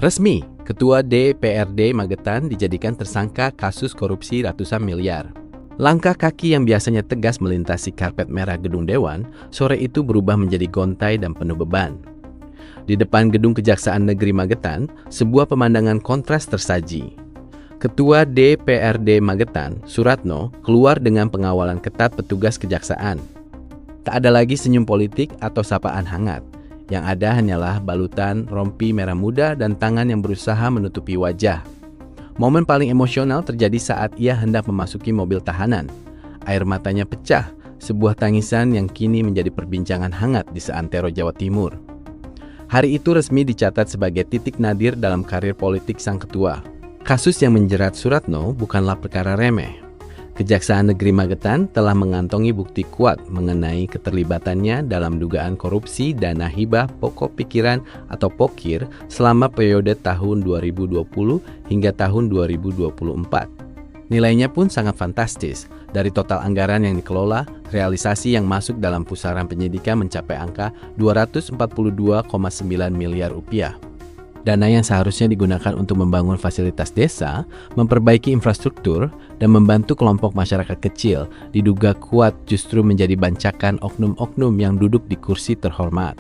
Resmi, Ketua DPRD Magetan dijadikan tersangka kasus korupsi ratusan miliar. Langkah kaki yang biasanya tegas melintasi karpet merah gedung Dewan, sore itu berubah menjadi gontai dan penuh beban. Di depan gedung Kejaksaan Negeri Magetan, sebuah pemandangan kontras tersaji. Ketua DPRD Magetan, Suratno, keluar dengan pengawalan ketat petugas kejaksaan. Tak ada lagi senyum politik atau sapaan hangat. Yang ada hanyalah balutan rompi merah muda dan tangan yang berusaha menutupi wajah. Momen paling emosional terjadi saat ia hendak memasuki mobil tahanan. Air matanya pecah, sebuah tangisan yang kini menjadi perbincangan hangat di seantero Jawa Timur. Hari itu resmi dicatat sebagai titik nadir dalam karir politik sang ketua. Kasus yang menjerat Suratno bukanlah perkara remeh. Kejaksaan Negeri Magetan telah mengantongi bukti kuat mengenai keterlibatannya dalam dugaan korupsi dana hibah pokok pikiran atau POKIR selama periode tahun 2020 hingga tahun 2024. Nilainya pun sangat fantastis. Dari total anggaran yang dikelola, realisasi yang masuk dalam pusaran penyidikan mencapai angka 242,9 miliar rupiah. Dana yang seharusnya digunakan untuk membangun fasilitas desa, memperbaiki infrastruktur, dan membantu kelompok masyarakat kecil diduga kuat justru menjadi bancakan oknum-oknum yang duduk di kursi terhormat.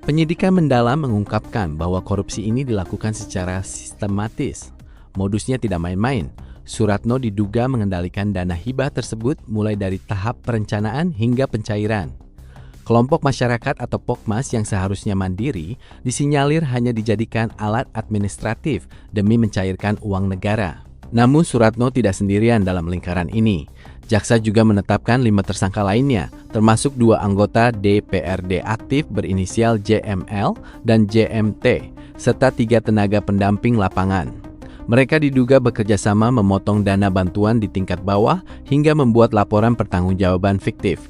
Penyidikan mendalam mengungkapkan bahwa korupsi ini dilakukan secara sistematis. Modusnya tidak main-main. Suratno diduga mengendalikan dana hibah tersebut mulai dari tahap perencanaan hingga pencairan. Kelompok masyarakat atau Pokmas yang seharusnya mandiri disinyalir hanya dijadikan alat administratif demi mencairkan uang negara. Namun Suratno tidak sendirian dalam lingkaran ini. Jaksa juga menetapkan 5 tersangka lainnya, termasuk 2 anggota DPRD aktif berinisial JML dan JMT, serta 3 tenaga pendamping lapangan. Mereka diduga bekerja sama memotong dana bantuan di tingkat bawah hingga membuat laporan pertanggungjawaban fiktif.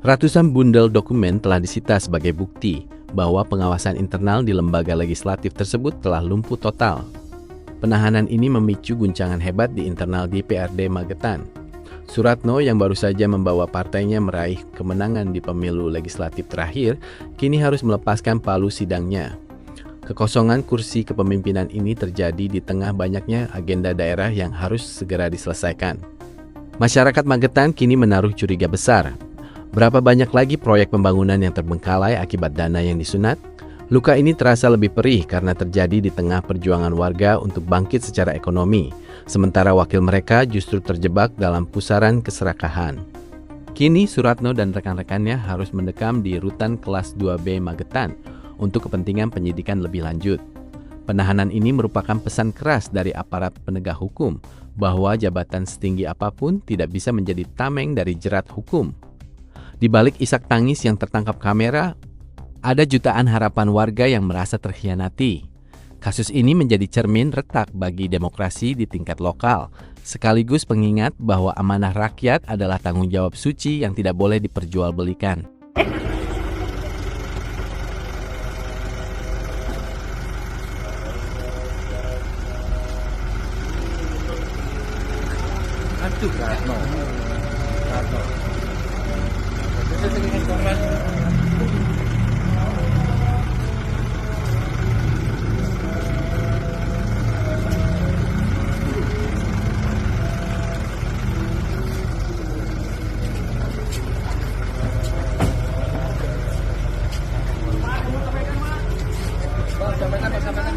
Ratusan bundel dokumen telah disita sebagai bukti bahwa pengawasan internal di lembaga legislatif tersebut telah lumpuh total. Penahanan ini memicu guncangan hebat di internal DPRD Magetan. Suratno yang baru saja membawa partainya meraih kemenangan di pemilu legislatif terakhir, kini harus melepaskan palu sidangnya. Kekosongan kursi kepemimpinan ini terjadi di tengah banyaknya agenda daerah yang harus segera diselesaikan. Masyarakat Magetan kini menaruh curiga besar. Berapa banyak lagi proyek pembangunan yang terbengkalai akibat dana yang disunat? Luka ini terasa lebih perih karena terjadi di tengah perjuangan warga untuk bangkit secara ekonomi, sementara wakil mereka justru terjebak dalam pusaran keserakahan. Kini Suratno dan rekan-rekannya harus mendekam di rutan kelas 2B Magetan untuk kepentingan penyidikan lebih lanjut. Penahanan ini merupakan pesan keras dari aparat penegak hukum bahwa jabatan setinggi apapun tidak bisa menjadi tameng dari jerat hukum. Di balik isak tangis yang tertangkap kamera, ada jutaan harapan warga yang merasa terkhianati. Kasus ini menjadi cermin retak bagi demokrasi di tingkat lokal, sekaligus pengingat bahwa amanah rakyat adalah tanggung jawab suci yang tidak boleh diperjualbelikan. Aduh, Ratno.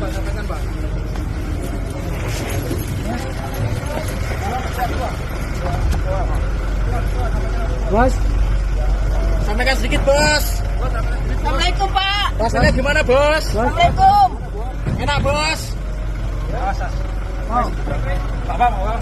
Sampaikan, Pak. Bos, sampaikan sedikit, Bos. Assalamualaikum, Pak. Rasanya gimana, Bos? Assalamualaikum. Enak, Bos. Bapak mau.